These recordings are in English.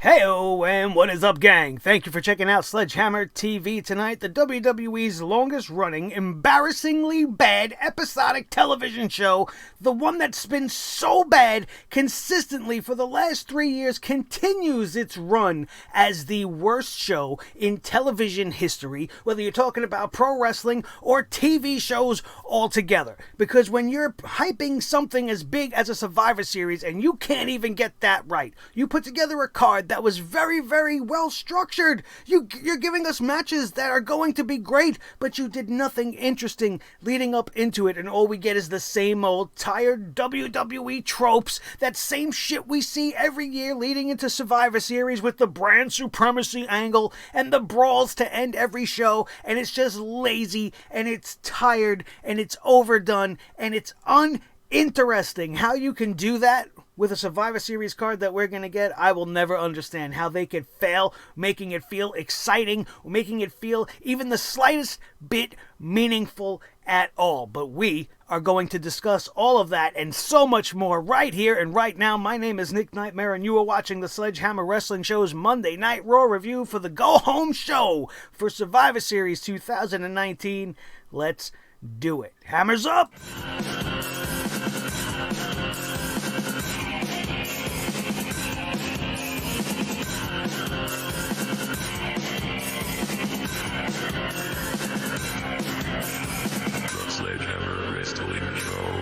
Heyo, and what is up, gang? Thank you for checking out Sledgehammer TV tonight, the WWE's longest-running, embarrassingly bad episodic television show, the one that's been so bad consistently for the last 3 years, continues its run as the worst show in television history, whether you're talking about pro wrestling or TV shows altogether. Because when you're hyping something as big as a Survivor Series and you can't even get that right, you put together a card that was very, very well structured. You're giving us matches that are going to be great, but you did nothing interesting leading up into it, and all we get is the same old tired WWE tropes, that same shit we see every year leading into Survivor Series with the brand supremacy angle and the brawls to end every show, and it's just lazy, and it's tired, and it's overdone, and it's uninteresting. How you can do that with a Survivor Series card that we're going to get, I will never understand how they could fail, making it feel exciting, making it feel even the slightest bit meaningful at all. But we are going to discuss all of that and so much more right here and right now. My name is Nick Nightmare, and you are watching the Sledgehammer Wrestling Show's Monday Night Raw review for the go-home show for Survivor Series 2019. Let's do it. Hammers up! Sledgehammer Wrestling Show.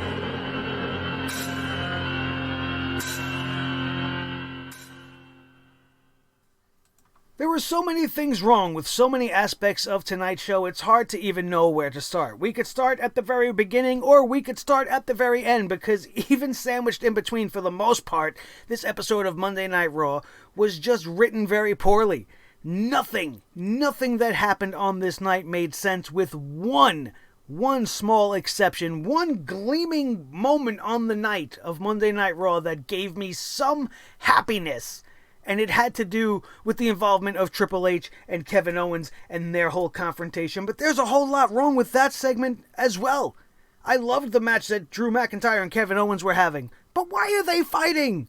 There were so many things wrong with so many aspects of tonight's show, it's hard to even know where to start. We could start at the very beginning, or we could start at the very end, because even sandwiched in between, for the most part, this episode of Monday Night Raw was just written very poorly. Nothing that happened on this night made sense, with one small exception, one gleaming moment on the night of Monday Night Raw that gave me some happiness. And it had to do with the involvement of Triple H and Kevin Owens and their whole confrontation. But there's a whole lot wrong with that segment as well. I loved the match that Drew McIntyre and Kevin Owens were having. But why are they fighting?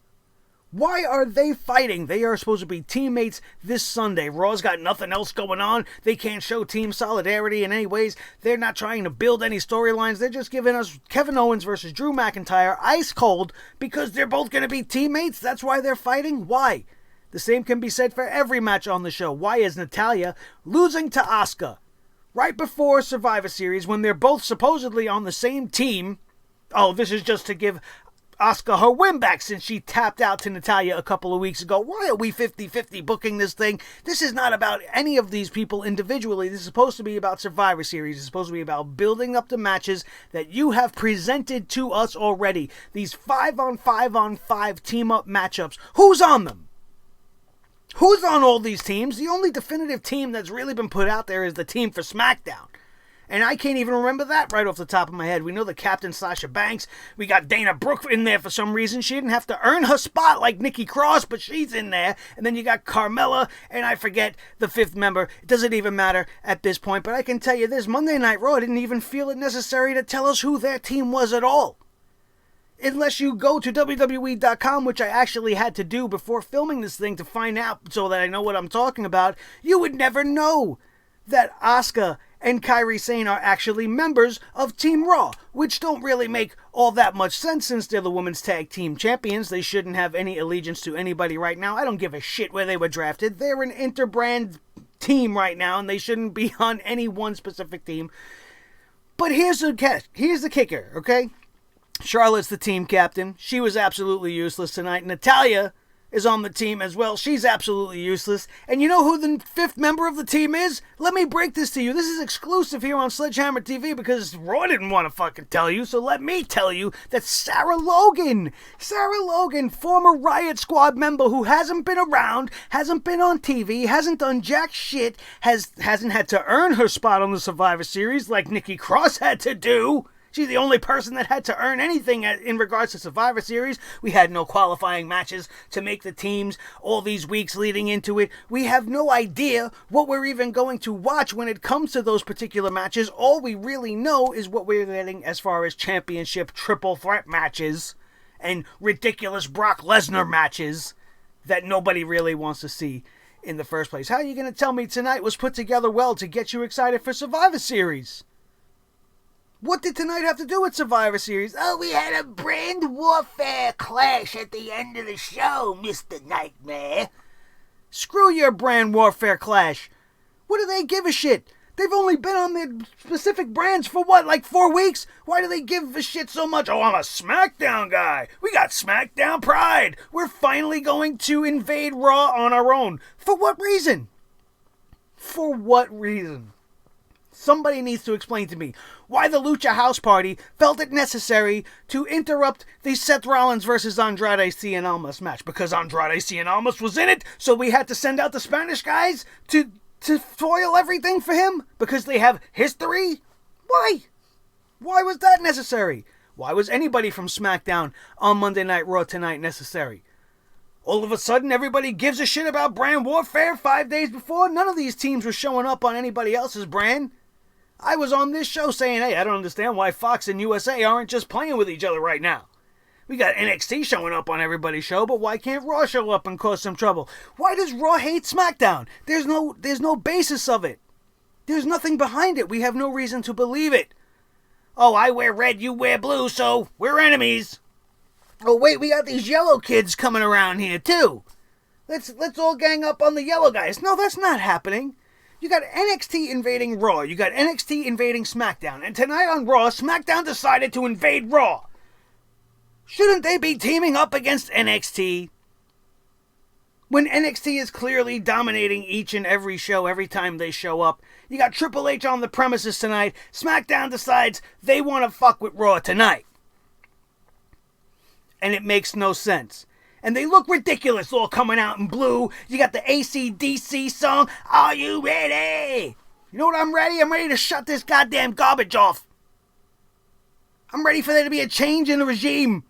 Why are they fighting? They are supposed to be teammates this Sunday. Raw's got nothing else going on. They can't show team solidarity in any ways. They're not trying to build any storylines. They're just giving us Kevin Owens versus Drew McIntyre ice cold because they're both going to be teammates. That's why they're fighting. Why? The same can be said for every match on the show. Why is Natalya losing to Asuka right before Survivor Series when they're both supposedly on the same team? Oh, this is just to give Asuka her win back since she tapped out to Natalya a couple of weeks ago. Why are we 50-50 booking this thing? This is not about any of these people individually. This is supposed to be about Survivor Series. It's supposed to be about building up the matches that you have presented to us already. These 5-on-5-on-5 team-up matchups. Who's on them? Who's on all these teams? The only definitive team that's really been put out there is the team for SmackDown. And I can't even remember that right off the top of my head. We know the captain, Sasha Banks. We got Dana Brooke in there for some reason. She didn't have to earn her spot like Nikki Cross, but she's in there. And then you got Carmella, and I forget the fifth member. It doesn't even matter at this point. But I can tell you this, Monday Night Raw didn't even feel it necessary to tell us who their team was at all. Unless you go to WWE.com, which I actually had to do before filming this thing to find out so that I know what I'm talking about, you would never know that Asuka and Kairi Sane are actually members of Team Raw, which don't really make all that much sense since they're the women's tag team champions. They shouldn't have any allegiance to anybody right now. I don't give a shit where they were drafted. They're an interbrand team right now, and they shouldn't be on any one specific team. But here's the kicker, okay? Charlotte's the team captain. She was absolutely useless tonight. Natalya is on the team as well. She's absolutely useless. And you know who the fifth member of the team is? Let me break this to you. This is exclusive here on Sledgehammer TV because Raw didn't want to fucking tell you. So let me tell you that Sarah Logan, former Riot Squad member who hasn't been around, hasn't been on TV, hasn't done jack shit, hasn't had to earn her spot on the Survivor Series like Nikki Cross had to do. She's the only person that had to earn anything in regards to Survivor Series. We had no qualifying matches to make the teams all these weeks leading into it. We have no idea what we're even going to watch when it comes to those particular matches. All we really know is what we're getting as far as championship triple threat matches and ridiculous Brock Lesnar matches. that nobody really wants to see in the first place. How are you going to tell me tonight was put together well to get you excited for Survivor Series? What did tonight have to do with Survivor Series? Oh, we had a brand warfare clash at the end of the show, Mr. Nightmare. Screw your brand warfare clash. What do they give a shit? They've only been on their specific brands for what, like 4 weeks? Why do they give a shit so much? Oh, I'm a SmackDown guy. We got SmackDown pride. We're finally going to invade Raw on our own. For what reason? For what reason? Somebody needs to explain to me why the Lucha House Party felt it necessary to interrupt the Seth Rollins versus Andrade Cien Almas match. Because Andrade Cien Almas was in it, so we had to send out the Spanish guys to foil everything for him? Because they have history? Why? Why was that necessary? Why was anybody from SmackDown on Monday Night Raw tonight necessary? All of a sudden, everybody gives a shit about brand warfare 5 days before? None of these teams were showing up on anybody else's brand. I was on this show saying, hey, I don't understand why Fox and USA aren't just playing with each other right now. We got NXT showing up on everybody's show, but why can't Raw show up and cause some trouble? Why does Raw hate SmackDown? There's no basis of it. There's nothing behind it. We have no reason to believe it. Oh, I wear red, you wear blue, so we're enemies. Oh, wait, we got these yellow kids coming around here, too. Let's all gang up on the yellow guys. No, that's not happening. You got NXT invading Raw. You got NXT invading SmackDown. And tonight on Raw, SmackDown decided to invade Raw. Shouldn't they be teaming up against NXT? When NXT is clearly dominating each and every show every time they show up. You got Triple H on the premises tonight. SmackDown decides they want to fuck with Raw tonight. And it makes no sense. And they look ridiculous all coming out in blue. You got the AC/DC song. Are you ready? You know what I'm ready? I'm ready to shut this goddamn garbage off. I'm ready for there to be a change in the regime.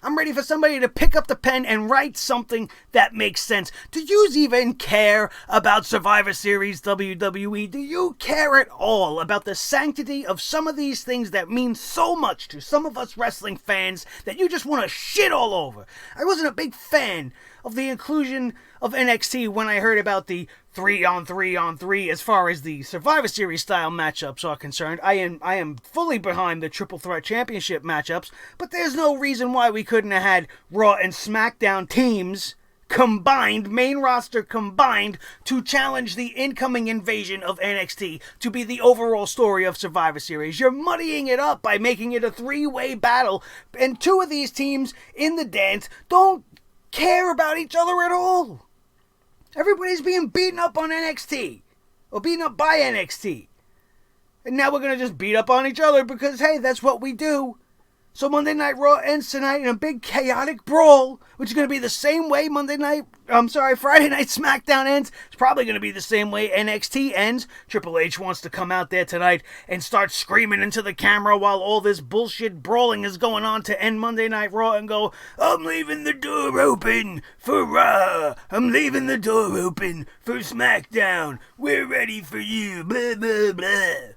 I'm ready for somebody to pick up the pen and write something that makes sense. Do you even care about Survivor Series WWE? Do you care at all about the sanctity of some of these things that mean so much to some of us wrestling fans that you just want to shit all over? I wasn't a big fan of the inclusion of NXT when I heard about the 3-on-3-on-3 as far as the Survivor Series style matchups are concerned. I am fully behind the Triple Threat Championship matchups, but there's no reason why we couldn't have had Raw and SmackDown teams combined, main roster combined, to challenge the incoming invasion of NXT to be the overall story of Survivor Series. You're muddying it up by making it a three-way battle, and two of these teams in the dance don't care about each other at all. Everybody's being beaten up on NXT. Or beaten up by NXT. And now we're going to just beat up on each other because, hey, that's what we do. So Monday Night Raw ends tonight in a big chaotic brawl, which is going to be the same way Friday Night SmackDown ends. It's probably going to be the same way NXT ends. Triple H wants to come out there tonight and start screaming into the camera while all this bullshit brawling is going on to end Monday Night Raw and go, I'm leaving the door open for Raw. I'm leaving the door open for SmackDown. We're ready for you. Blah, blah, blah.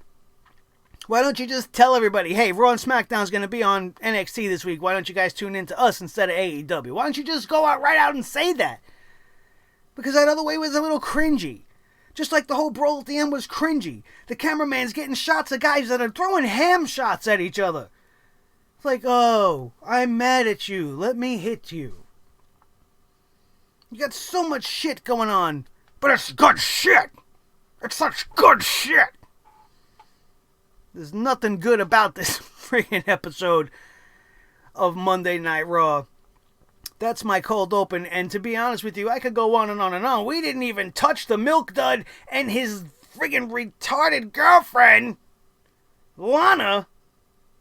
Why don't you just tell everybody, hey, Raw and SmackDown's going to be on NXT this week. Why don't you guys tune in to us instead of AEW? Why don't you just go out right out and say that? Because that other way was a little cringy. Just like the whole brawl at the end was cringy. The cameraman's getting shots of guys that are throwing ham shots at each other. It's like, oh, I'm mad at you. Let me hit you. You got so much shit going on. But it's good shit. It's such good shit. There's nothing good about this freaking episode of Monday Night Raw. That's my cold open, and to be honest with you, I could go on and on and on. We didn't even touch the Milk Dud and his friggin' retarded girlfriend, Lana.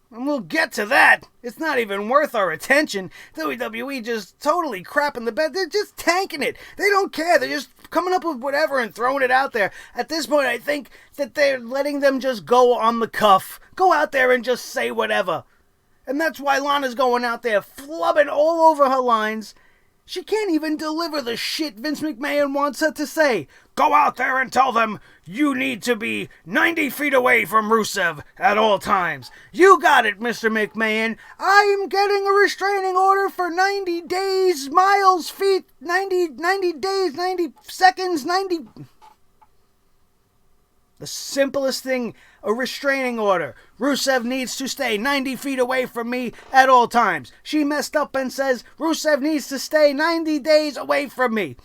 And we'll get to that. It's not even worth our attention. WWE just totally crapping the bed. They're just tanking it. They don't care. They're just coming up with whatever and throwing it out there. At this point, I think that they're letting them just go on the cuff. Go out there and just say whatever. And that's why Lana's going out there flubbing all over her lines. She can't even deliver the shit Vince McMahon wants her to say. Go out there and tell them you need to be 90 feet away from Rusev at all times. You got it, Mr. McMahon. I'm getting a restraining order for 90 days, miles, feet, 90 days, 90 seconds, 90... The simplest thing, a restraining order. Rusev needs to stay 90 feet away from me at all times. She messed up and says Rusev needs to stay 90 days away from me.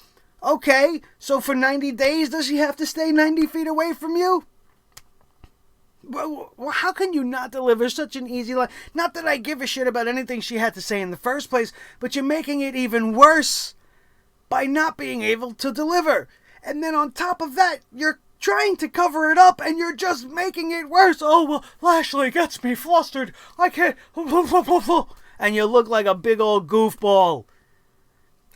Okay, so for 90 days, does she have to stay 90 feet away from you? Well, how can you not deliver such an easy line? Not that I give a shit about anything she had to say in the first place, but you're making it even worse by not being able to deliver. And then on top of that, you're trying to cover it up, and you're just making it worse. Oh, well, Lashley gets me flustered. I can't... And you look like a big old goofball.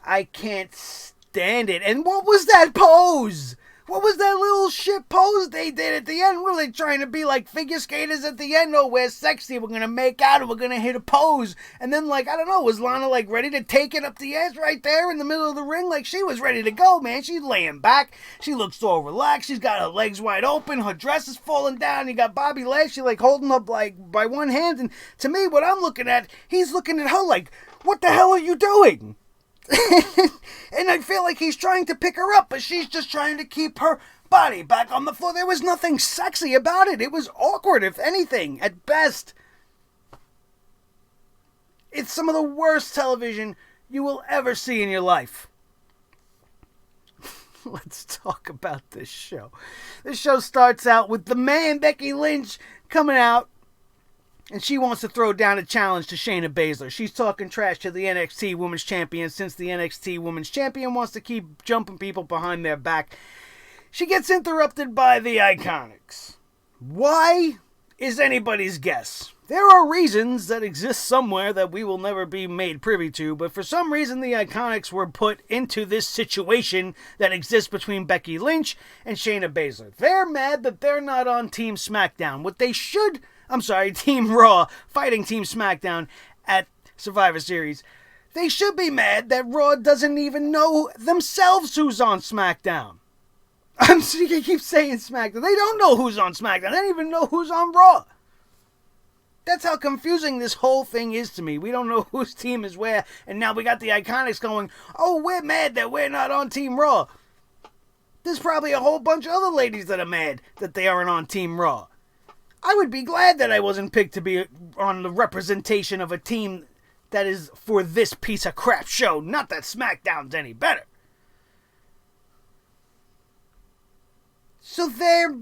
I can't stand it. And what was that pose? What was that little shit pose they did at the end? Were they trying to be like figure skaters at the end? Oh, we're sexy. We're going to make out and we're going to hit a pose. And then, like, I don't know, was Lana, like, ready to take it up the ass right there in the middle of the ring? Like, she was ready to go, man. She's laying back. She looks so relaxed. She's got her legs wide open. Her dress is falling down. You got Bobby Lashley, like, holding up, like, by one hand. And to me, what I'm looking at, he's looking at her like, what the hell are you doing? And I feel like he's trying to pick her up, but she's just trying to keep her body back on the floor. There was nothing sexy about it. It was awkward, if anything, at best. It's some of the worst television you will ever see in your life. Let's talk about this show. This show starts out with the man, Becky Lynch, coming out. And she wants to throw down a challenge to Shayna Baszler. She's talking trash to the NXT Women's Champion since the NXT Women's Champion wants to keep jumping people behind their back. She gets interrupted by the Iconics. Why is anybody's guess. There are reasons that exist somewhere that we will never be made privy to, but for some reason the Iconics were put into this situation that exists between Becky Lynch and Shayna Baszler. They're mad that they're not on Team SmackDown. Team Raw fighting Team SmackDown at Survivor Series. They should be mad that Raw doesn't even know themselves who's on SmackDown. I keep saying SmackDown. They don't know who's on SmackDown. They don't even know who's on Raw. That's how confusing this whole thing is to me. We don't know whose team is where, and now we got the Iconics going, oh, we're mad that we're not on Team Raw. There's probably a whole bunch of other ladies that are mad that they aren't on Team Raw. I would be glad that I wasn't picked to be on the representation of a team that is for this piece of crap show. Not that SmackDown's any better. So they're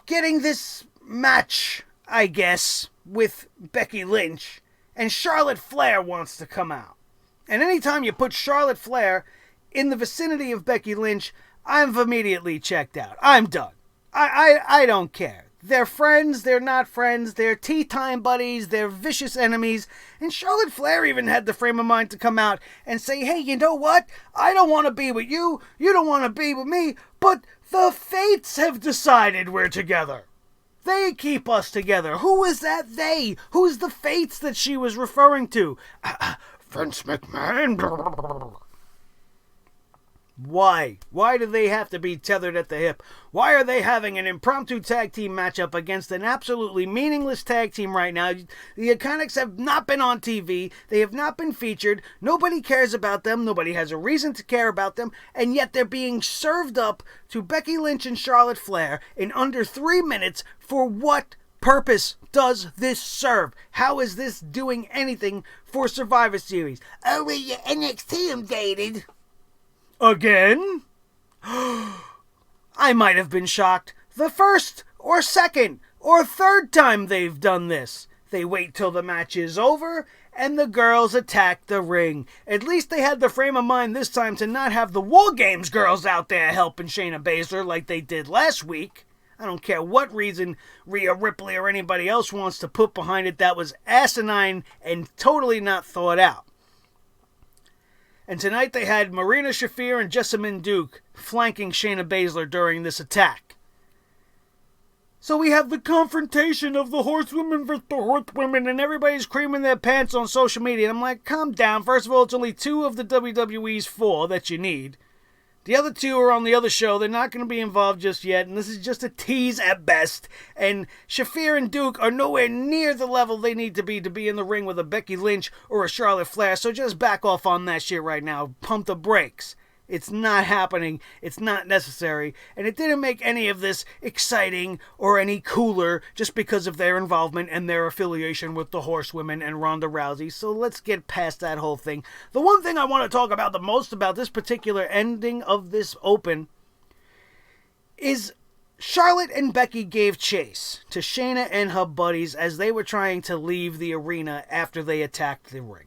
getting this match, I guess, with Becky Lynch, and Charlotte Flair wants to come out. And anytime you put Charlotte Flair in the vicinity of Becky Lynch, I'm immediately checked out. I'm done. I don't care. They're friends, they're not friends, they're tea time buddies, they're vicious enemies, and Charlotte Flair even had the frame of mind to come out and say, hey, you know what? I don't want to be with you, you don't want to be with me, but the fates have decided we're together. They keep us together. Who is that they? Who's the fates that she was referring to? Vince McMahon. Why? Why do they have to be tethered at the hip? Why are they having an impromptu tag team matchup against an absolutely meaningless tag team right now? The Iconics have not been on TV. They have not been featured. Nobody cares about them. Nobody has a reason to care about them. And yet they're being served up to Becky Lynch and Charlotte Flair in under 3 minutes. For what purpose does this serve? How is this doing anything for Survivor Series? Oh, well, your NXT invaded. Again? I might have been shocked the first or second or third time they've done this. They wait till the match is over and the girls attack the ring. At least they had the frame of mind this time to not have the War Games girls out there helping Shayna Baszler like they did last week. I don't care what reason Rhea Ripley or anybody else wants to put behind it. That was asinine and totally not thought out. And tonight they had Marina Shafir and Jessamine Duke flanking Shayna Baszler during this attack. So we have the confrontation of the horsewomen versus the horsewomen, and everybody's creaming their pants on social media. And I'm like, calm down. First of all, it's only 2 of the WWE's 4 that you need. The other 2 are on the other show. They're not going to be involved just yet, and this is just a tease at best. And Shafir and Duke are nowhere near the level they need to be in the ring with a Becky Lynch or a Charlotte Flair, so just back off on that shit right now. Pump the brakes. It's not happening, it's not necessary, and it didn't make any of this exciting or any cooler just because of their involvement and their affiliation with the Horsewomen and Ronda Rousey, so let's get past that whole thing. The one thing I want to talk about the most about this particular ending of this Open is Charlotte and Becky gave chase to Shayna and her buddies as they were trying to leave the arena after they attacked the ring.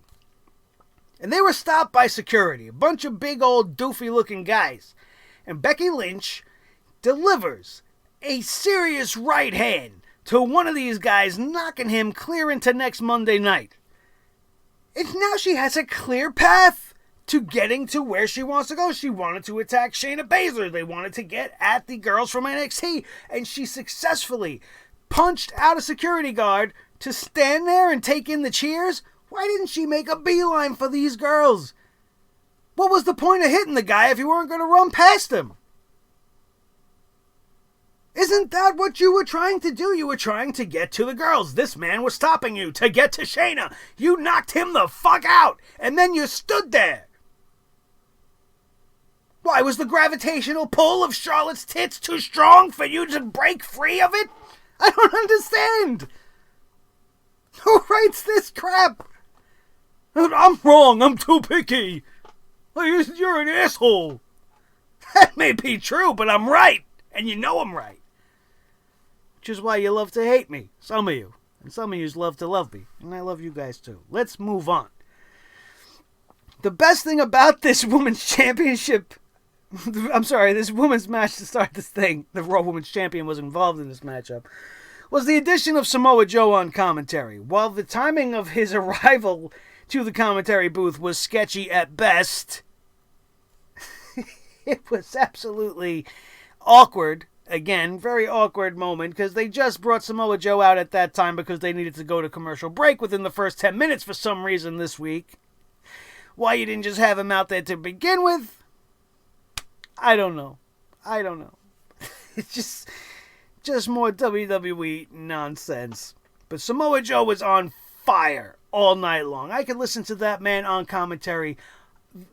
And they were stopped by security, a bunch of big old doofy-looking guys. And Becky Lynch delivers a serious right hand to one of these guys, knocking him clear into next Monday night. And now she has a clear path to getting to where she wants to go. She wanted to attack Shayna Baszler. They wanted to get at the girls from NXT. And she successfully punched out a security guard to stand there and take in the cheers. Why didn't she make a beeline for these girls? What was the point of hitting the guy if you weren't going to run past him? Isn't that what you were trying to do? You were trying to get to the girls. This man was stopping you to get to Shayna. You knocked him the fuck out, and then you stood there. Why, was the gravitational pull of Charlotte's tits too strong for you to break free of it? I don't understand. Who writes this crap? I'm wrong. I'm too picky. You're an asshole. That may be true, but I'm right. And you know I'm right. Which is why you love to hate me. Some of you. And some of you love to love me. And I love you guys too. Let's move on. The best thing about this women's championship... this women's match to start this thing. The Raw Women's Champion was involved in this matchup. Was the addition of Samoa Joe on commentary. While the timing of his arrival to the commentary booth was sketchy at best, it was absolutely awkward. Again, very awkward moment, because they just brought Samoa Joe out at that time because they needed to go to commercial break within the first 10 minutes for some reason this week. Why you didn't just have him out there to begin with, I don't know. It's just more WWE nonsense. But Samoa Joe was on fire all night long. I could listen to that man on commentary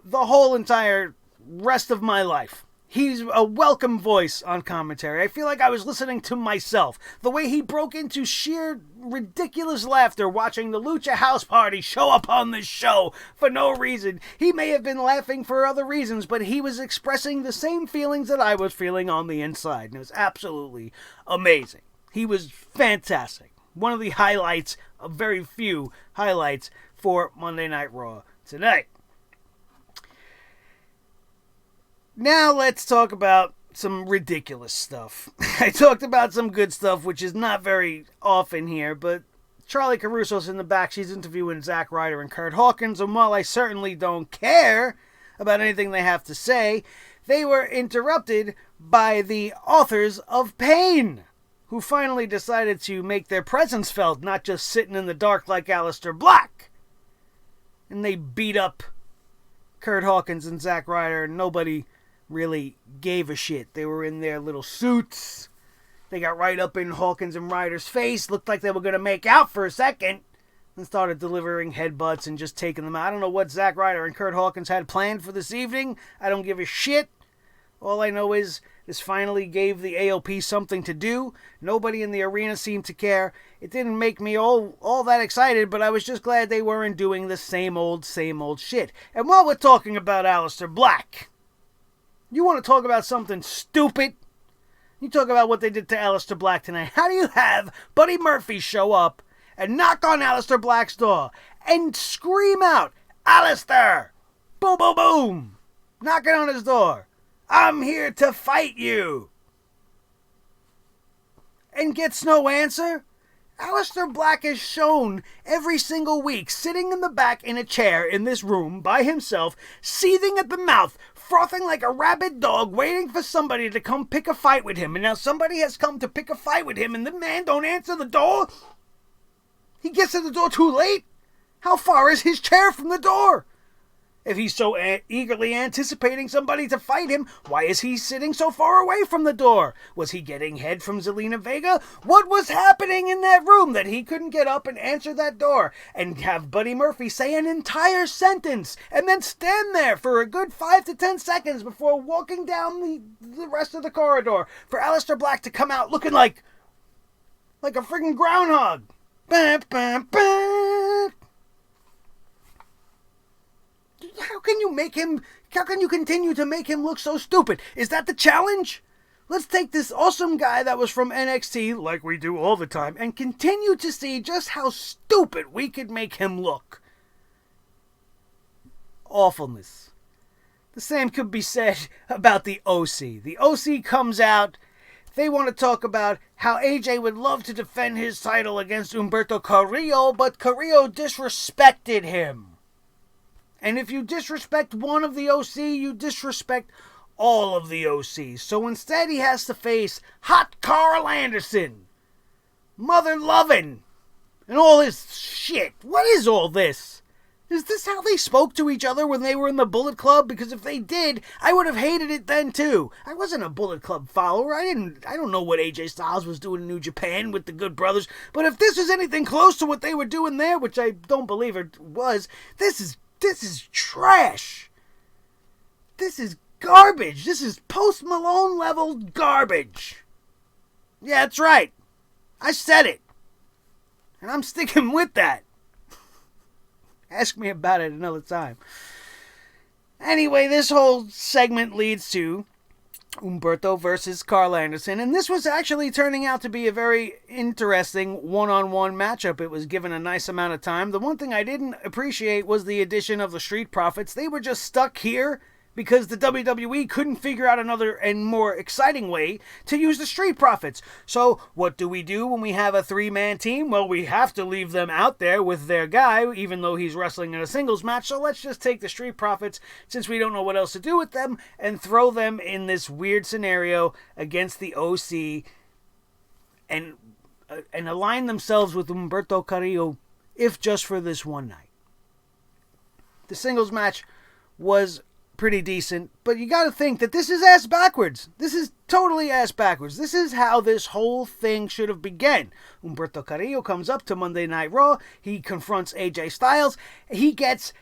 the whole entire rest of my life. He's a welcome voice on commentary. I feel like I was listening to myself. The way he broke into sheer ridiculous laughter watching the Lucha House Party show up on this show for no reason. He may have been laughing for other reasons, but he was expressing the same feelings that I was feeling on the inside. And it was absolutely amazing. He was fantastic. One of the highlights, of very few highlights for Monday Night Raw tonight. Now let's talk about some ridiculous stuff. I talked about some good stuff, which is not very often here, but Charlie Caruso's in the back. She's interviewing Zack Ryder and Kurt Hawkins, and while I certainly don't care about anything they have to say, they were interrupted by the authors of Pain, who finally decided to make their presence felt, not just sitting in the dark like Aleister Black. And they beat up Kurt Hawkins and Zack Ryder, and nobody really gave a shit. They were in their little suits. They got right up in Hawkins and Ryder's face. Looked like they were going to make out for a second. And started delivering headbutts and just taking them out. I don't know what Zack Ryder and Kurt Hawkins had planned for this evening. I don't give a shit. All I know is this finally gave the AOP something to do. Nobody in the arena seemed to care. It didn't make me all that excited, but I was just glad they weren't doing the same old shit. And while we're talking about Aleister Black, you want to talk about something stupid? You talk about what they did to Aleister Black tonight. How do you have Buddy Murphy show up and knock on Aleister Black's door and scream out, "Aleister! Boom, boom, boom!" Knocking on his door. "I'm here to fight you!" And gets no answer? Aleister Black is shown every single week sitting in the back in a chair in this room by himself, seething at the mouth, frothing like a rabid dog, waiting for somebody to come pick a fight with him. And now somebody has come to pick a fight with him and the man don't answer the door? He gets to the door too late? How far is his chair from the door? If he's so eagerly anticipating somebody to fight him, why is he sitting so far away from the door? Was he getting head from Zelina Vega? What was happening in that room that he couldn't get up and answer that door and have Buddy Murphy say an entire sentence and then stand there for a good 5 to 10 seconds before walking down the rest of the corridor for Aleister Black to come out looking like a friggin' groundhog? Bah, bah, bah. How can you continue to make him look so stupid? Is that the challenge? Let's take this awesome guy that was from NXT, like we do all the time, and continue to see just how stupid we could make him look. Awfulness. The same could be said about the OC. The OC comes out. They want to talk about how AJ would love to defend his title against Humberto Carrillo, but Carrillo disrespected him. And if you disrespect one of the OC, you disrespect all of the OCs. So instead he has to face Hot Carl Anderson, Mother Lovin', and all this shit. What is all this? Is this how they spoke to each other when they were in the Bullet Club? Because if they did, I would have hated it then too. I wasn't a Bullet Club follower. I don't know what AJ Styles was doing in New Japan with the Good Brothers. But if this was anything close to what they were doing there, which I don't believe it was, this is trash. This is garbage. This is Post Malone level garbage. Yeah, that's right. I said it. And I'm sticking with that. Ask me about it another time. Anyway, this whole segment leads to Humberto versus Carl Anderson, and this was actually turning out to be a very interesting one-on-one matchup. It was given a nice amount of time. The one thing I didn't appreciate was the addition of the Street Profits. They were just stuck here because the WWE couldn't figure out another and more exciting way to use the Street Profits. So what do we do when we have a three-man team? Well, we have to leave them out there with their guy, even though he's wrestling in a singles match. So let's just take the Street Profits, since we don't know what else to do with them, and throw them in this weird scenario against the OC and align themselves with Humberto Carrillo, if just for this one night. The singles match was pretty decent, but you gotta think that this is ass backwards. This is totally ass backwards. This is how this whole thing should have begun. Humberto Carrillo comes up to Monday Night Raw. He confronts AJ Styles. He gets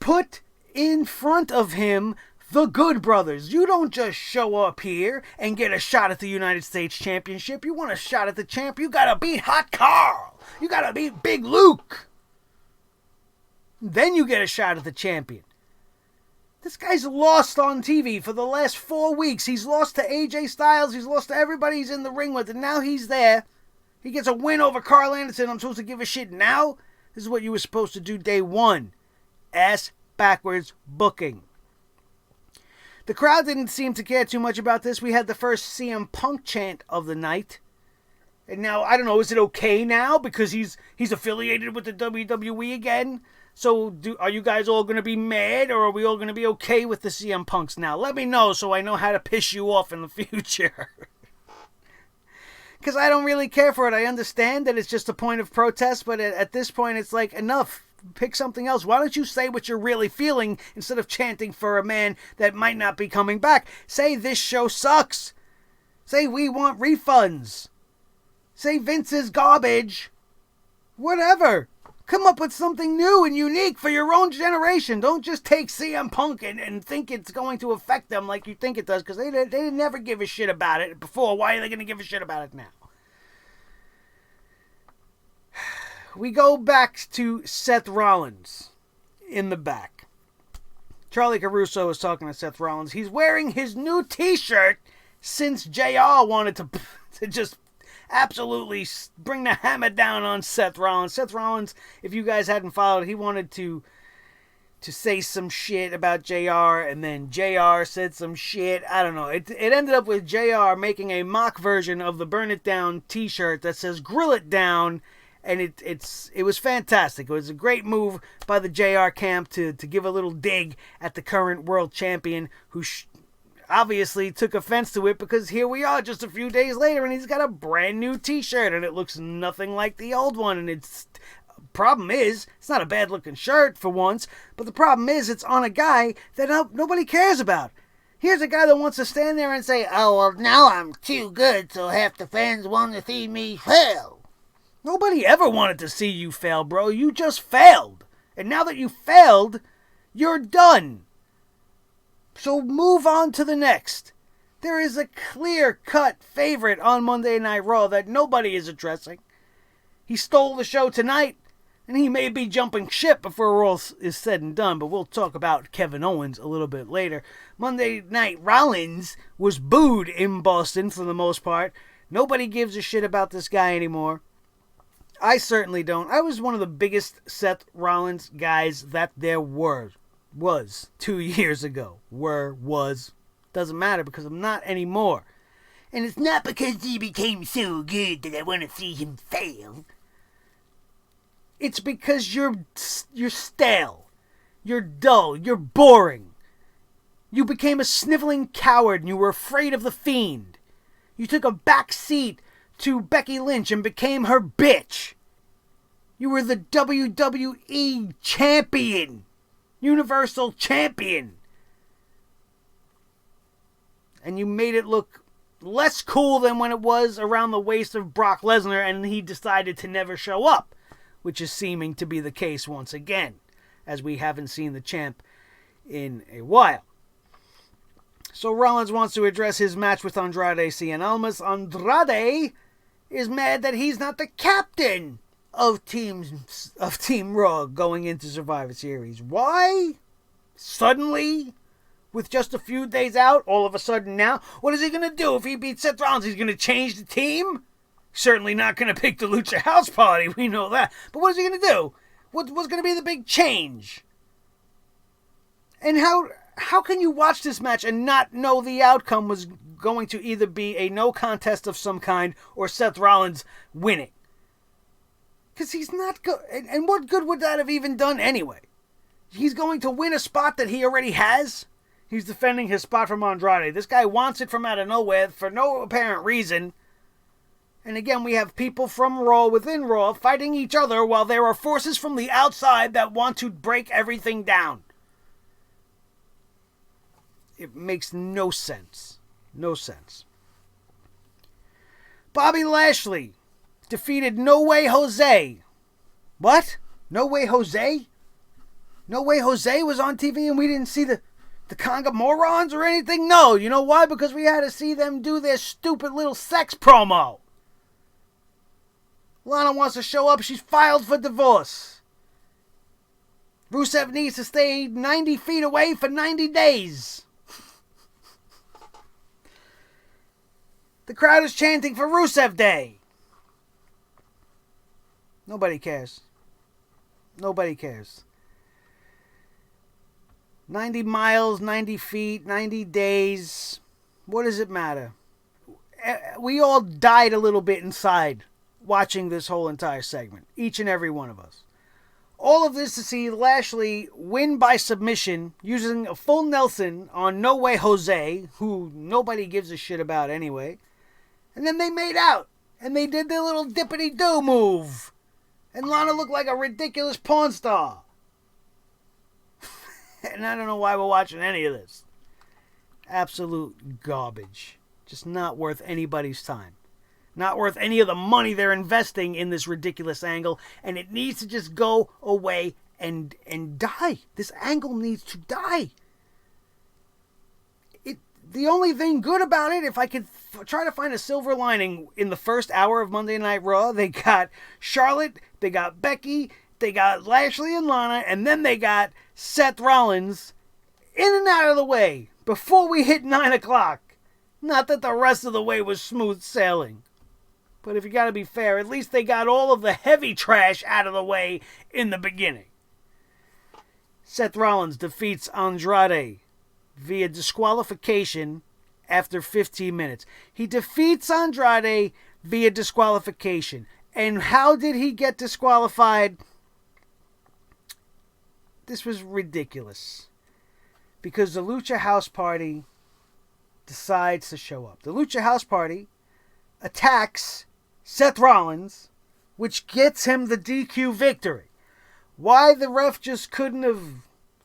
put in front of him the Good Brothers. You don't just show up here and get a shot at the United States Championship. You want a shot at the champ, you gotta beat Hot Carl. You gotta beat Big Luke. Then you get a shot at the champion. This guy's lost on TV for the last 4 weeks. He's lost to AJ Styles. He's lost to everybody he's in the ring with. And now he's there. He gets a win over Carl Anderson. I'm supposed to give a shit now? This is what you were supposed to do day one. Ass backwards booking. The crowd didn't seem to care too much about this. We had the first CM Punk chant of the night. And now, I don't know, is it okay now? Because he's affiliated with the WWE again? So are you guys all going to be mad, or are we all going to be okay with the CM Punks now? Let me know so I know how to piss you off in the future. Because I don't really care for it. I understand that it's just a point of protest, but at this point it's like, enough. Pick something else. Why don't you say what you're really feeling instead of chanting for a man that might not be coming back? Say this show sucks. Say we want refunds. Say Vince is garbage. Whatever. Come up with something new and unique for your own generation. Don't just take CM Punk and think it's going to affect them like you think it does, because they never give a shit about it before. Why are they going to give a shit about it now? We go back to Seth Rollins in the back. Charlie Caruso is talking to Seth Rollins. He's wearing his new t-shirt since JR wanted to just absolutely bring the hammer down on Seth Rollins. Seth Rollins, if you guys hadn't followed, he wanted to say some shit about JR, and then JR said some shit. I don't know. It ended up with JR making a mock version of the Burn It Down t-shirt that says Grill It Down, and it was fantastic. It was a great move by the JR camp to give a little dig at the current world champion, who obviously took offense to it, because here we are just a few days later and he's got a brand new t-shirt and it looks nothing like the old one. And problem is, it's not a bad looking shirt for once, but the problem is it's on a guy that nobody cares about. Here's a guy that wants to stand there and say, oh, well, now I'm too good, so half the fans want to see me fail. Nobody ever wanted to see you fail, bro. You just failed. And now that you failed, you're done. So move on to the next. There is a clear-cut favorite on Monday Night Raw that nobody is addressing. He stole the show tonight, and he may be jumping ship before all is said and done, but we'll talk about Kevin Owens a little bit later. Monday Night Rollins was booed in Boston for the most part. Nobody gives a shit about this guy anymore. I certainly don't. I was one of the biggest Seth Rollins guys that there was 2 years ago. Doesn't matter, because I'm not anymore. And it's not because he became so good that I want to see him fail. It's because you're stale. You're dull. You're boring. You became a sniveling coward and you were afraid of the Fiend. You took a back seat to Becky Lynch and became her bitch. You were the WWE champion. Universal champion. And you made it look less cool than when it was around the waist of Brock Lesnar and he decided to never show up, which is seeming to be the case once again, as we haven't seen the champ in a while. So Rollins wants to address his match with Andrade Cien Almas. Andrade is mad that he's not the captain of Team Raw going into Survivor Series. Why? Suddenly? With just a few days out, all of a sudden now? What is he going to do if he beats Seth Rollins? He's going to change the team? Certainly not going to pick the Lucha House Party, we know that. But what is he going to do? What's going to be the big change? And how can you watch this match and not know the outcome was going to either be a no contest of some kind or Seth Rollins winning? Because he's not good. And what good would that have even done anyway? He's going to win a spot that he already has. He's defending his spot from Andrade. This guy wants it from out of nowhere for no apparent reason. And again, we have people from Raw within Raw fighting each other while there are forces from the outside that want to break everything down. It makes no sense. No sense. Bobby Lashley defeated No Way Jose. What? No Way Jose? No Way Jose was on TV and we didn't see the Conga morons or anything? No. You know why? Because we had to see them do their stupid little sex promo. Lana wants to show up. She's filed for divorce. Rusev needs to stay 90 feet away for 90 days. The crowd is chanting for Rusev Day. Nobody cares. Nobody cares. 90 miles, 90 feet, 90 days. What does it matter? We all died a little bit inside watching this whole entire segment. Each and every one of us. All of this to see Lashley win by submission using a full Nelson on No Way Jose, who nobody gives a shit about anyway. And then they made out. And they did their little dippity-doo move. And Lana looked like a ridiculous porn star. And I don't know why we're watching any of this. Absolute garbage. Just not worth anybody's time. Not worth any of the money they're investing in this ridiculous angle. And it needs to just go away and die. This angle needs to die. The only thing good about it, if I could try to find a silver lining in the first hour of Monday Night Raw, they got Charlotte, they got Becky, they got Lashley and Lana, and then they got Seth Rollins in and out of the way before we hit 9 o'clock. Not that the rest of the way was smooth sailing. But if you gotta be fair, at least they got all of the heavy trash out of the way in the beginning. Seth Rollins defeats Andrade via disqualification after 15 minutes. He defeats Andrade via disqualification. And how did he get disqualified? This was ridiculous. Because the Lucha House Party decides to show up. The Lucha House Party attacks Seth Rollins, which gets him the DQ victory. Why the ref just couldn't have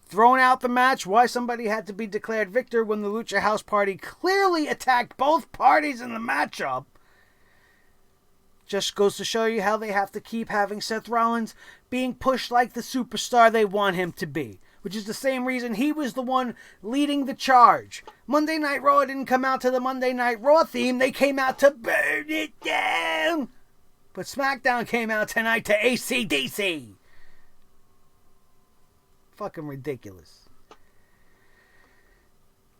thrown out the match, why somebody had to be declared victor when the Lucha House Party clearly attacked both parties in the matchup, just goes to show you how they have to keep having Seth Rollins being pushed like the superstar they want him to be. Which is the same reason he was the one leading the charge. Monday Night Raw didn't come out to the Monday Night Raw theme, they came out to burn it down. But SmackDown came out tonight to AC/DC. Fucking ridiculous.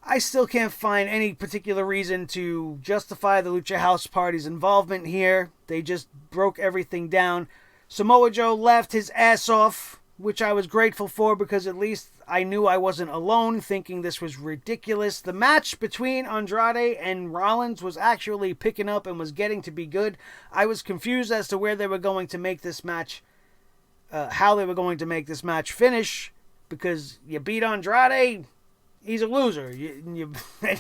I still can't find any particular reason to justify the Lucha House Party's involvement here. They just broke everything down. Samoa Joe left his ass off, which I was grateful for because at least I knew I wasn't alone thinking this was ridiculous. The match between Andrade and Rollins was actually picking up and was getting to be good. I was confused as to where they were going to make this match, how they were going to make this match finish, because you beat Andrade, he's a loser.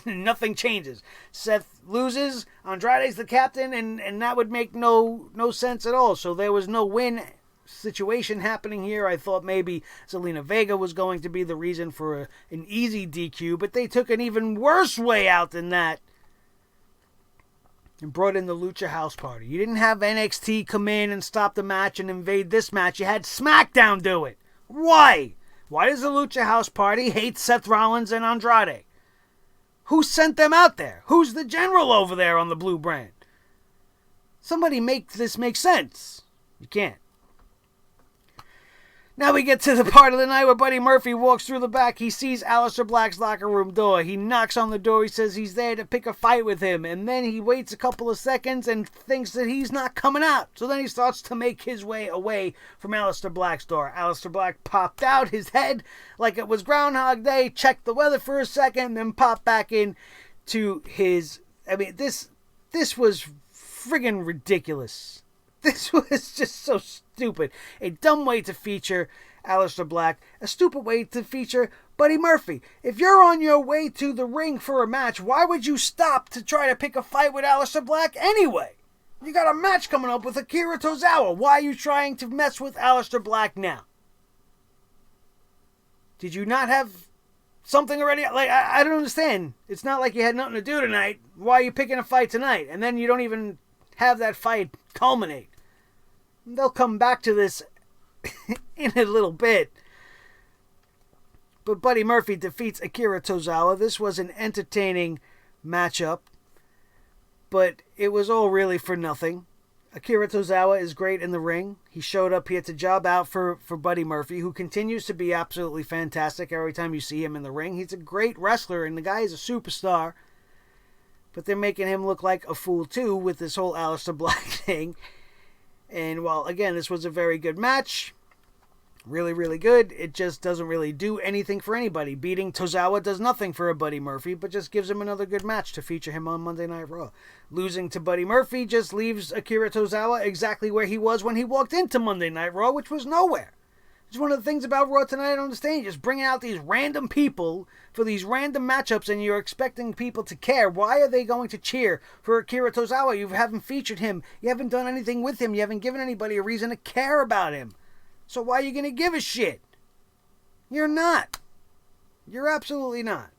Nothing changes. Seth loses, Andrade's the captain, and that would make no sense at all. So there was no win situation happening here. I thought maybe Zelina Vega was going to be the reason for an easy DQ, but they took an even worse way out than that and brought in the Lucha House Party. You didn't have NXT come in and stop the match and invade this match. You had SmackDown do it. Why? Why does the Lucha House Party hate Seth Rollins and Andrade? Who sent them out there? Who's the general over there on the blue brand? Somebody make this make sense. You can't. Now we get to the part of the night where Buddy Murphy walks through the back. He sees Aleister Black's locker room door. He knocks on the door. He says he's there to pick a fight with him. And then he waits a couple of seconds and thinks that he's not coming out. So then he starts to make his way away from Aleister Black's door. Aleister Black popped out his head like it was Groundhog Day, checked the weather for a second, then popped back in to his... I mean, this was friggin' ridiculous. This was just so stupid. A dumb way to feature Aleister Black. A stupid way to feature Buddy Murphy. If you're on your way to the ring for a match, why would you stop to try to pick a fight with Aleister Black anyway? You got a match coming up with Akira Tozawa. Why are you trying to mess with Aleister Black now? Did you not have something already? Like, I don't understand. It's not like you had nothing to do tonight. Why are you picking a fight tonight? And then you don't even have that fight culminate. They'll come back to this in a little bit. But Buddy Murphy defeats Akira Tozawa. This was an entertaining matchup, but it was all really for nothing. Akira Tozawa is great in the ring. He showed up here to job out for Buddy Murphy, who continues to be absolutely fantastic every time you see him in the ring. He's a great wrestler, and the guy is a superstar. But they're making him look like a fool, too, with this whole Aleister Black thing. And while, again, this was a very good match, really, really good, it just doesn't really do anything for anybody. Beating Tozawa does nothing for a Buddy Murphy, but just gives him another good match to feature him on Monday Night Raw. Losing to Buddy Murphy just leaves Akira Tozawa exactly where he was when he walked into Monday Night Raw, which was nowhere. It's one of the things about Raw tonight I don't understand. You're just bringing out these random people for these random matchups and you're expecting people to care. Why are they going to cheer for Akira Tozawa? You haven't featured him. You haven't done anything with him. You haven't given anybody a reason to care about him. So why are you going to give a shit? You're not. You're absolutely not.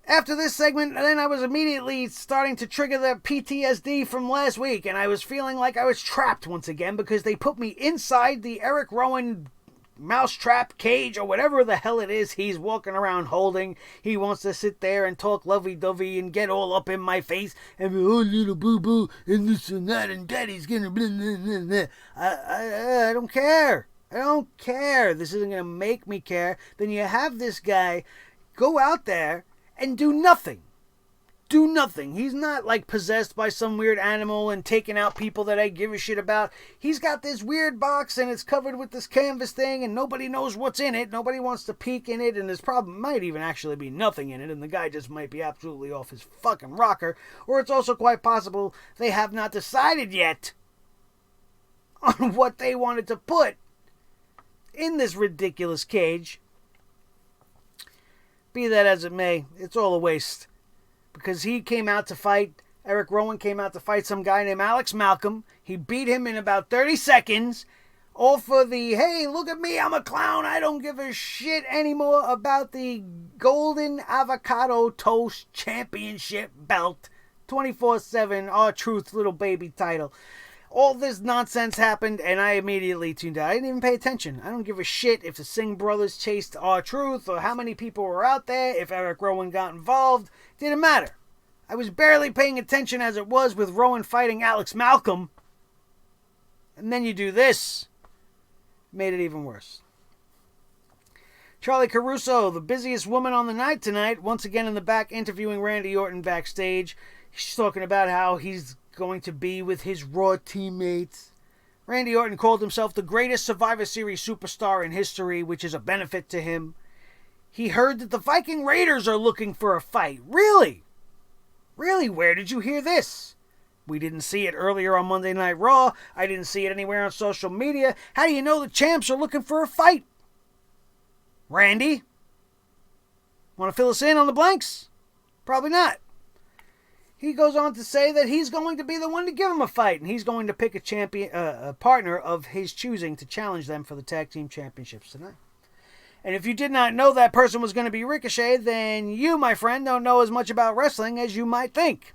After this segment, then I was immediately starting to trigger the PTSD from last week, and I was feeling like I was trapped once again because they put me inside the Erick Rowan mousetrap cage or whatever the hell it is he's walking around holding. He wants to sit there and talk lovey-dovey and get all up in my face and be, oh, little boo-boo, and this and that, and daddy's gonna blah, blah, blah, blah. I don't care. I don't care. This isn't gonna make me care. Then you have this guy go out there and do nothing. do nothing. He's not like possessed by some weird animal and taking out people that I give a shit about. He's got this weird box and it's covered with this canvas thing and nobody knows what's in it. Nobody wants to peek in it, and there's probably might even actually be nothing in it, and the guy just might be absolutely off his fucking rocker. Or it's also quite possible they have not decided yet on what they wanted to put in this ridiculous cage. Be that as it may, it's all a waste. Because he came out to fight, Erick Rowan came out to fight some guy named Alex Malcolm. He beat him in about 30 seconds. All for the, hey, look at me, I'm a clown. I don't give a shit anymore about the Golden Avocado Toast Championship belt. 24/7, R-Truth little baby title. All this nonsense happened, and I immediately tuned out. I didn't even pay attention. I don't give a shit if the Singh brothers chased R-Truth or how many people were out there, if Erick Rowan got involved. Didn't matter. I was barely paying attention as it was with Rowan fighting Alex Malcolm. And then you do this. Made it even worse. Charlie Caruso, the busiest woman on the night tonight, once again in the back interviewing Randy Orton backstage. She's talking about how he's going to be with his Raw teammates. Randy Orton called himself the greatest Survivor Series superstar in history, which is a benefit to him. He heard that the Viking Raiders are looking for a fight. Really? Really? Where did you hear this? We didn't see it earlier on Monday Night Raw. I didn't see it anywhere on social media. How do you know the champs are looking for a fight? Randy? Want to fill us in on the blanks? Probably not. He goes on to say that he's going to be the one to give him a fight, and he's going to pick a partner of his choosing to challenge them for the tag team championships tonight. And if you did not know that person was going to be Ricochet, then you, my friend, don't know as much about wrestling as you might think.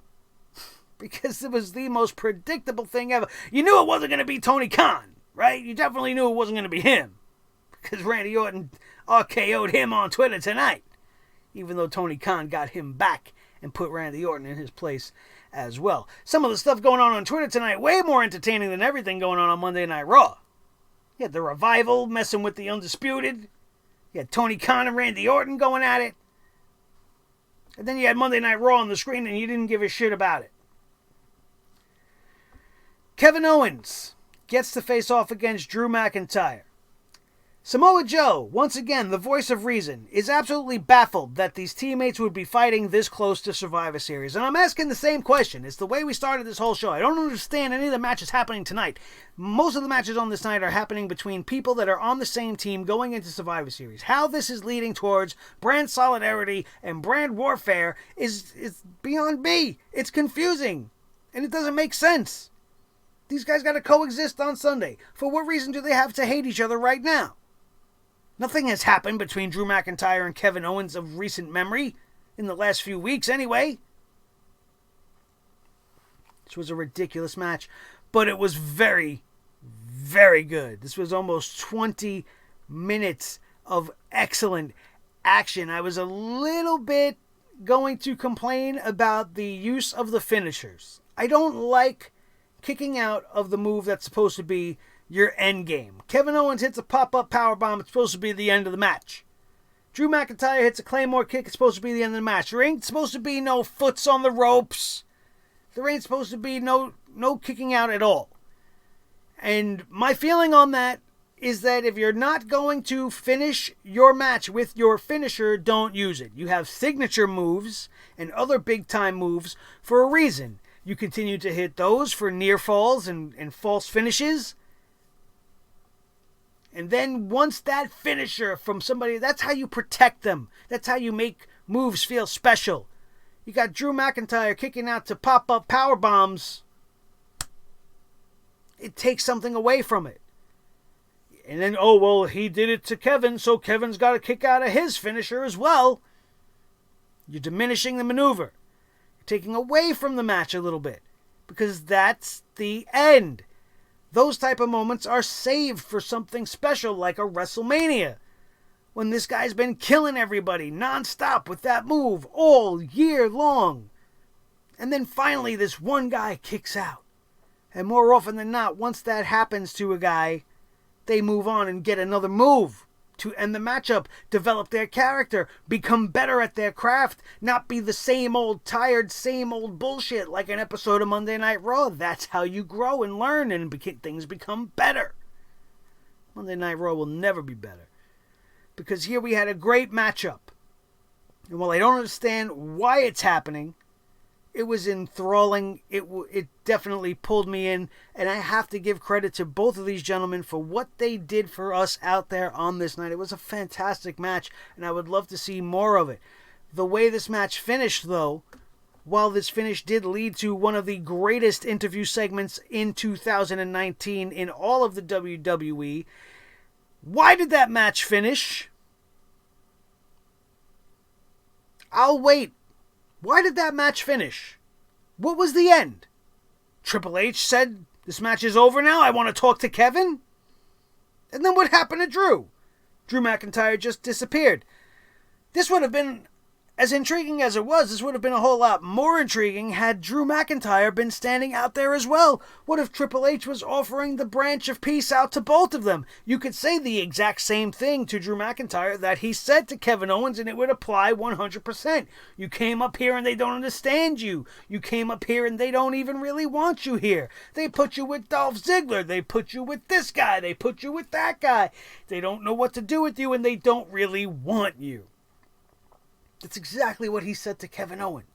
Because it was the most predictable thing ever. You knew it wasn't going to be Tony Khan, right? You definitely knew it wasn't going to be him. Because Randy Orton RKO'd him on Twitter tonight. Even though Tony Khan got him back and put Randy Orton in his place as well. Some of the stuff going on Twitter tonight, way more entertaining than everything going on Monday Night Raw. You had the Revival messing with the Undisputed. You had Tony Khan and Randy Orton going at it. And then you had Monday Night Raw on the screen and you didn't give a shit about it. Kevin Owens gets to face off against Drew McIntyre. Samoa Joe, once again the voice of reason, is absolutely baffled that these teammates would be fighting this close to Survivor Series. And I'm asking the same question. It's the way we started this whole show. I don't understand any of the matches happening tonight. Most of the matches on this night are happening between people that are on the same team going into Survivor Series. How this is leading towards brand solidarity and brand warfare is beyond me. It's confusing. And it doesn't make sense. These guys got to coexist on Sunday. For what reason do they have to hate each other right now? Nothing has happened between Drew McIntyre and Kevin Owens of recent memory, in the last few weeks anyway. This was a ridiculous match, but it was very, very good. This was almost 20 minutes of excellent action. I was a little bit going to complain about the use of the finishers. I don't like kicking out of the move that's supposed to be your end game. Kevin Owens hits a pop-up powerbomb. It's supposed to be the end of the match. Drew McIntyre hits a Claymore kick. It's supposed to be the end of the match. There ain't supposed to be no foots on the ropes. There ain't supposed to be no kicking out at all. And my feeling on that is that if you're not going to finish your match with your finisher, don't use it. You have signature moves and other big-time moves for a reason. You continue to hit those for near falls and false finishes. And then once that finisher from somebody, that's how you protect them. That's how you make moves feel special. You got Drew McIntyre kicking out to pop-up power bombs. It takes something away from it. And then, oh, well, he did it to Kevin, so Kevin's got to kick out of his finisher as well. You're diminishing the maneuver. You're taking away from the match a little bit. Because that's the end. Those type of moments are saved for something special like a WrestleMania. When this guy's been killing everybody nonstop with that move all year long. And then finally this one guy kicks out. And more often than not, once that happens to a guy, they move on and get another move to end the matchup, develop their character, become better at their craft, not be the same old tired, same old bullshit like an episode of Monday Night Raw. That's how you grow and learn and things become better. Monday Night Raw will never be better. Because here we had a great matchup. And while I don't understand why it's happening, it was enthralling. It definitely pulled me in. And I have to give credit to both of these gentlemen for what they did for us out there on this night. It was a fantastic match, and I would love to see more of it. The way this match finished, though, while this finish did lead to one of the greatest interview segments in 2019 in all of the WWE, why did that match finish? I'll wait. Why did that match finish? What was the end? Triple H said, this match is over now, I want to talk to Kevin? And then what happened to Drew? Drew McIntyre just disappeared. This would have been, as intriguing as it was, this would have been a whole lot more intriguing had Drew McIntyre been standing out there as well. What if Triple H was offering the branch of peace out to both of them? You could say the exact same thing to Drew McIntyre that he said to Kevin Owens, and it would apply 100%. You came up here and they don't understand you. You came up here and they don't even really want you here. They put you with Dolph Ziggler. They put you with this guy. They put you with that guy. They don't know what to do with you, and they don't really want you. That's exactly what he said to Kevin Owens.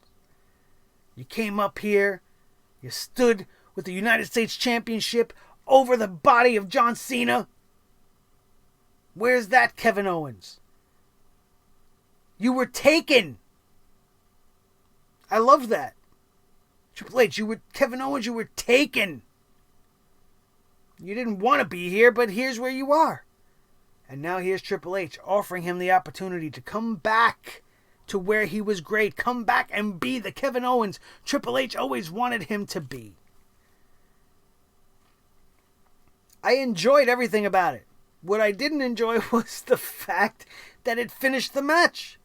You came up here, you stood with the United States Championship over the body of John Cena. Where's that, Kevin Owens? You were taken. I love that. Triple H, Kevin Owens, you were taken. You didn't want to be here, but here's where you are. And now here's Triple H offering him the opportunity to come back to where he was great. Come back and be the Kevin Owens Triple H always wanted him to be. I enjoyed everything about it. What I didn't enjoy was the fact that it finished the match.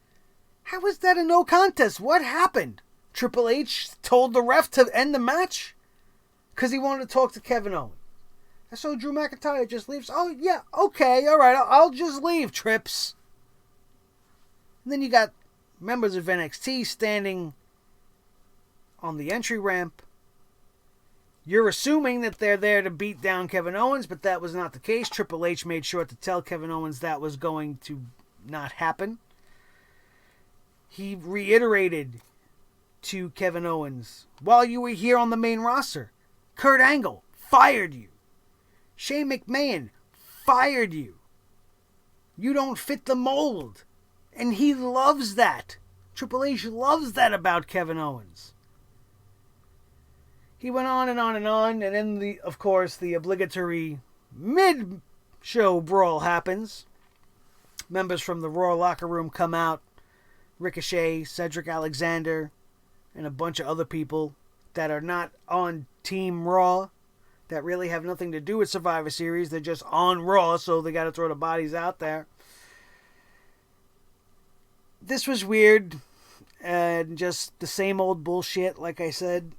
How was that a no contest? What happened? Triple H told the ref to end the match? Because he wanted to talk to Kevin Owens. And so Drew McIntyre just leaves. Oh, yeah, okay, all right, I'll just leave, Trips. And then you got members of NXT standing on the entry ramp. You're assuming that they're there to beat down Kevin Owens, but that was not the case. Triple H made sure to tell Kevin Owens that was going to not happen. He reiterated to Kevin Owens, while you were here on the main roster, Kurt Angle fired you. Shane McMahon fired you. You don't fit the mold. And he loves that. Triple H loves that about Kevin Owens. He went on and on and on, and then, of course, the obligatory mid-show brawl happens. Members from the Raw locker room come out. Ricochet, Cedric Alexander, and a bunch of other people that are not on Team Raw, that really have nothing to do with Survivor Series. They're just on Raw, so they got to throw the bodies out there. This was weird, and just the same old bullshit, like I said.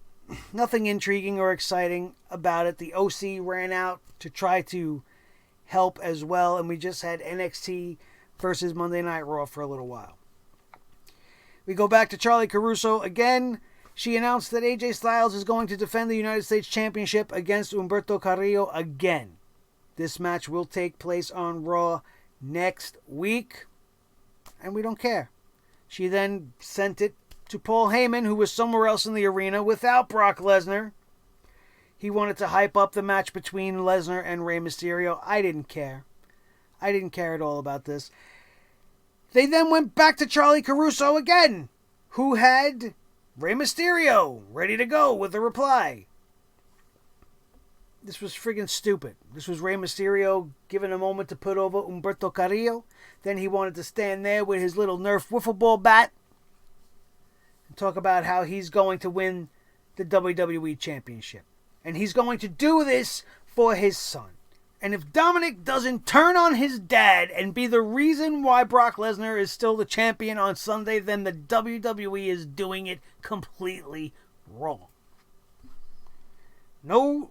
Nothing intriguing or exciting about it. The OC ran out to try to help as well, and we just had NXT versus Monday Night Raw for a little while. We go back to Charlie Caruso again. She announced that AJ Styles is going to defend the United States Championship against Humberto Carrillo again. This match will take place on Raw next week, and we don't care. She then sent it to Paul Heyman, who was somewhere else in the arena without Brock Lesnar. He wanted to hype up the match between Lesnar and Rey Mysterio. I didn't care. I didn't care at all about this. They then went back to Charlie Caruso again, who had Rey Mysterio ready to go with a reply. This was friggin' stupid. This was Rey Mysterio given a moment to put over Humberto Carrillo. Then he wanted to stand there with his little Nerf wiffle ball bat and talk about how he's going to win the WWE Championship. And he's going to do this for his son. And if Dominic doesn't turn on his dad and be the reason why Brock Lesnar is still the champion on Sunday, then the WWE is doing it completely wrong. No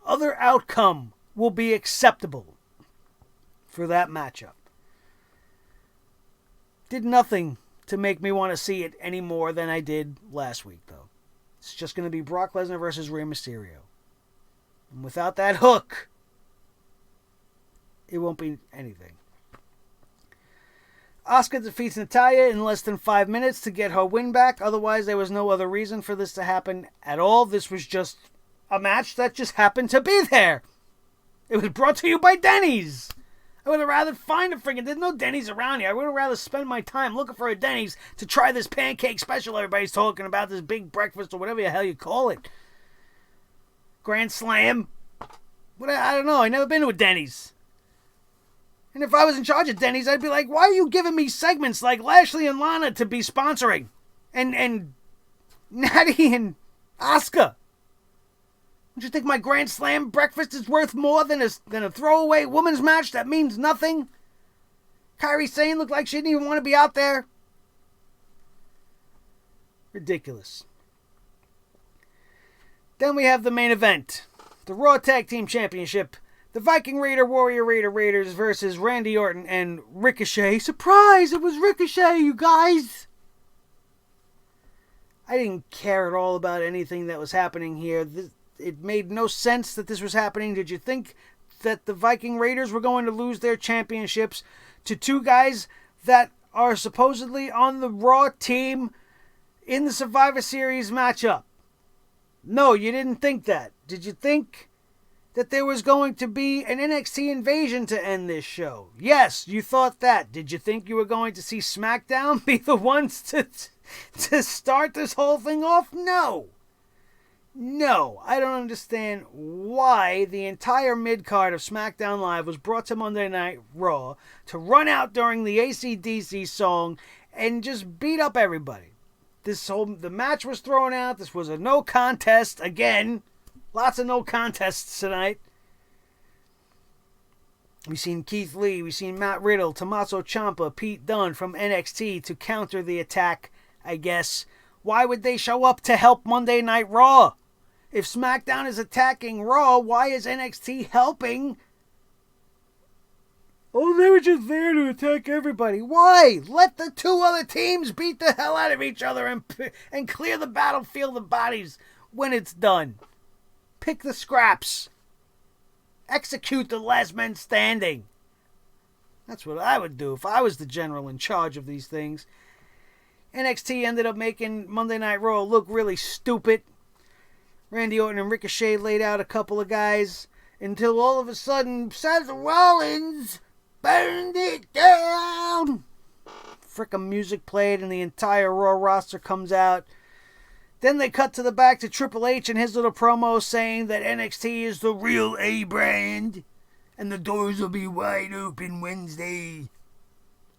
other outcome will be acceptable for that matchup. Did nothing to make me want to see it any more than I did last week, though. It's just going to be Brock Lesnar versus Rey Mysterio. And without that hook, it won't be anything. Asuka defeats Natalya in less than 5 minutes to get her win back. Otherwise, there was no other reason for this to happen at all. This was just a match that just happened to be there. It was brought to you by Denny's. I would have rather find a freaking... There's no Denny's around here. I would have rather spend my time looking for a Denny's to try this pancake special everybody's talking about, this big breakfast or whatever the hell you call it. Grand Slam. I don't know. I've never been to a Denny's. And if I was in charge of Denny's, I'd be like, why are you giving me segments like Lashley and Lana to be sponsoring? And Natty and Asuka? Don't you think my Grand Slam breakfast is worth more than a throwaway women's match that means nothing? Kairi Sane looked like she didn't even want to be out there. Ridiculous. Then we have the main event. The Raw Tag Team Championship. The Viking Raider Warrior Raiders versus Randy Orton and Ricochet. Surprise! It was Ricochet, you guys! I didn't care at all about anything that was happening here. It made no sense that this was happening. Did you think that the Viking Raiders were going to lose their championships to two guys that are supposedly on the Raw team in the Survivor Series matchup? No, you didn't think that. Did you think that there was going to be an NXT invasion to end this show? Yes, you thought that. Did you think you were going to see SmackDown be the ones to start this whole thing off? No. No, I don't understand why the entire mid-card of SmackDown Live was brought to Monday Night Raw to run out during the AC/DC song and just beat up everybody. The match was thrown out. This was a no contest again. Lots of no contests tonight. We've seen Keith Lee, we've seen Matt Riddle, Tommaso Ciampa, Pete Dunne from NXT to counter the attack, I guess. Why would they show up to help Monday Night Raw? If SmackDown is attacking Raw, why is NXT helping? Oh, they were just there to attack everybody. Why? Let the two other teams beat the hell out of each other and clear the battlefield of bodies when it's done. Pick the scraps. Execute the last man standing. That's what I would do if I was the general in charge of these things. NXT ended up making Monday Night Raw look really stupid. Randy Orton and Ricochet laid out a couple of guys until all of a sudden Seth Rollins burned it down. Frickin' music played and the entire Raw roster comes out. Then they cut to the back to Triple H and his little promo saying that NXT is the real A brand and the doors will be wide open Wednesday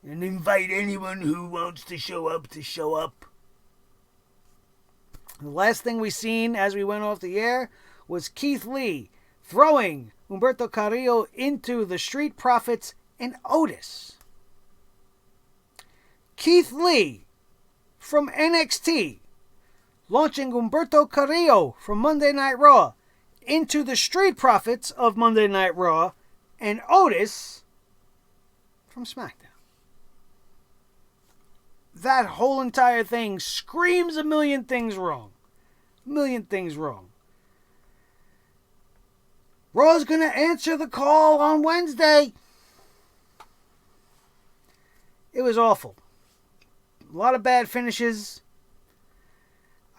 and invite anyone who wants to show up to show up. The last thing we seen as we went off the air was Keith Lee throwing Humberto Carrillo into the Street Profits and Otis. Keith Lee from NXT launching Humberto Carrillo from Monday Night Raw into the Street Profits of Monday Night Raw and Otis from SmackDown. That whole entire thing screams a million things wrong. A million things wrong. Raw's going to answer the call on Wednesday. It was awful. A lot of bad finishes.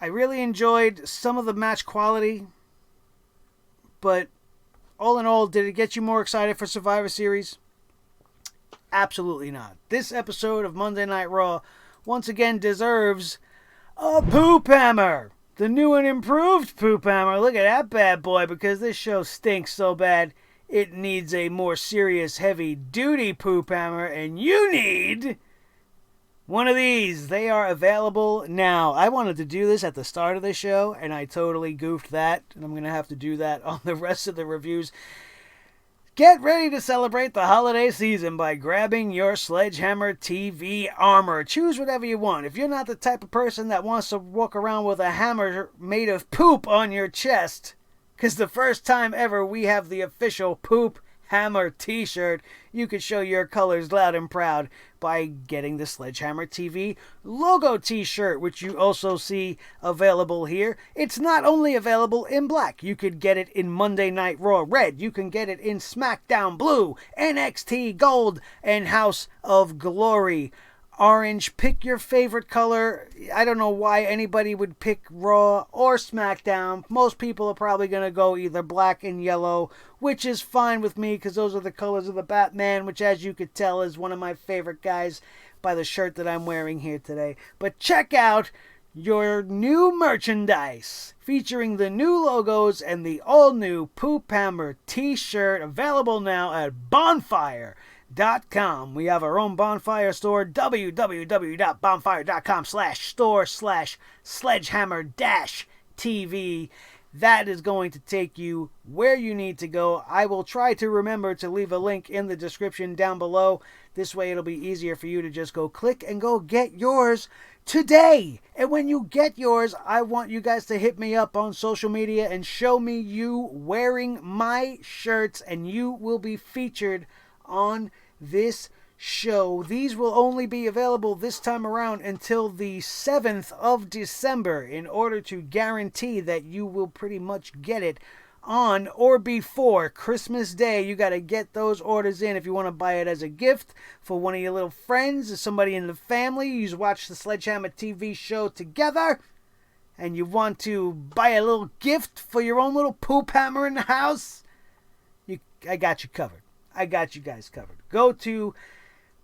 I really enjoyed some of the match quality. But all in all, did it get you more excited for Survivor Series? Absolutely not. This episode of Monday Night Raw once again deserves a poop hammer. The new and improved poop hammer. Look at that bad boy, because this show stinks so bad. It needs a more serious, heavy-duty poop hammer, and you need one of these. They are available now. I wanted to do this at the start of the show, and I totally goofed that, and I'm going to have to do that on the rest of the reviews. Get ready to celebrate the holiday season by grabbing your Sledgehammer TV armor. Choose whatever you want. If you're not the type of person that wants to walk around with a hammer made of poop on your chest, because the first time ever we have the official poop Sledgehammer t-shirt. You can show your colors loud and proud by getting the Sledgehammer TV logo t-shirt, which you also see available here. It's not only available in black. You could get it in Monday Night Raw red. You can get it in SmackDown blue, NXT gold, and House of Glory orange. Pick your favorite color. I don't know why anybody would pick Raw or SmackDown. Most people are probably going to go either black and yellow, which is fine with me because those are the colors of the Batman, which, as you could tell, is one of my favorite guys by the shirt that I'm wearing here today. But check out your new merchandise featuring the new logos and the all-new Poop Hammer t-shirt, available now at Bonfire.com. We have our own Bonfire store, www.bonfire.com/store/sledgehammer-tv. That is going to take you where you need to go. I will try to remember to leave a link in the description down below. This way it'll be easier for you to just go click and go get yours today. And when you get yours, I want you guys to hit me up on social media and show me you wearing my shirts, and you will be featured on this show. These will only be available this time around until the 7th of December in order to guarantee that you will pretty much get it on or before Christmas Day. You got to get those orders in if you want to buy it as a gift for one of your little friends or somebody in the family. You watch the Sledgehammer TV show together and you want to buy a little gift for your own little poop hammer in the house. I got you covered. I got you guys covered. Go to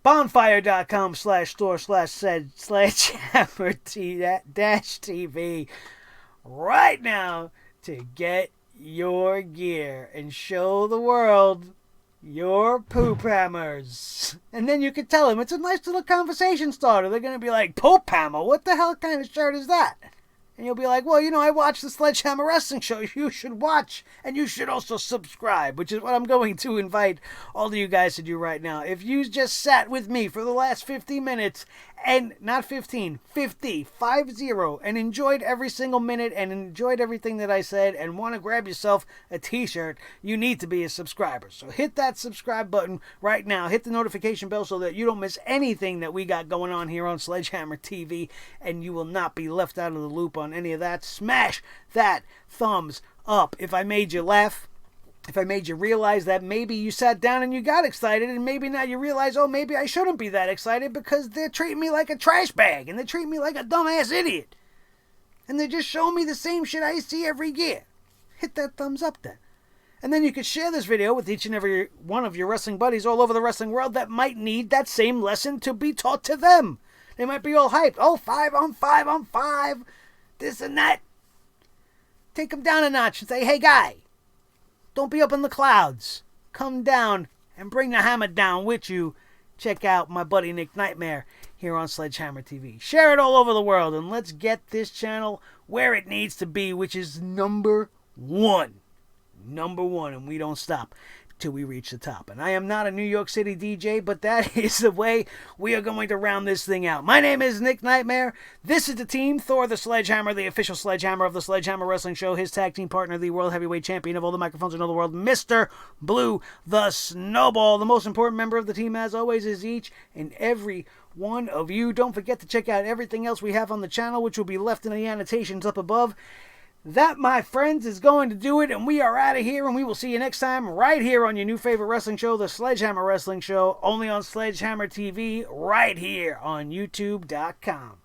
bonfire.com/store/sledgehammer-tv right now to get your gear and show the world your poop hammers. And then you can tell them it's a nice little conversation starter. They're going to be like, poop hammer? What the hell kind of shirt is that? And you'll be like, well, I watched the Sledgehammer Wrestling Show. You should watch, and you should also subscribe, which is what I'm going to invite all of you guys to do right now. If you just sat with me for the last 50 minutes, and not 15, 50, and enjoyed every single minute and enjoyed everything that I said and want to grab yourself a t-shirt, you need to be a subscriber. So hit that subscribe button right now. Hit the notification bell so that you don't miss anything that we got going on here on Sledgehammer TV, and you will not be left out of the loop on any of that. Smash that thumbs up. If I made you laugh, if I made you realize that maybe you sat down and you got excited, and maybe now you realize, oh, maybe I shouldn't be that excited because they're treating me like a trash bag and they're treating me like a dumbass idiot. And they're just showing me the same shit I see every year. Hit that thumbs up then. And then you could share this video with each and every one of your wrestling buddies all over the wrestling world that might need that same lesson to be taught to them. They might be all hyped. Oh, 5-on-5, this and that. Take them down a notch and say, hey, guy, don't be up in the clouds. Come down and bring the hammer down with you. Check out my buddy Nick Nightmare here on Sledgehammer TV. Share it all over the world, and let's get this channel where it needs to be, which is number one. Number one, and we don't stop till we reach the top. And I am not a New York City DJ, but that is the way we are going to round this thing out. My name is Nick Nightmare. This is the team, Thor the Sledgehammer, the official Sledgehammer of the Sledgehammer Wrestling Show, his tag team partner, the World Heavyweight Champion of all the microphones in all the world, Mr. Blue the Snowball. The most important member of the team, as always, is each and every one of you. Don't forget to check out everything else we have on the channel, which will be left in the annotations up above. That, my friends, is going to do it, and we are out of here, and we will see you next time right here on your new favorite wrestling show, the Sledgehammer Wrestling Show, only on Sledgehammer TV, right here on YouTube.com.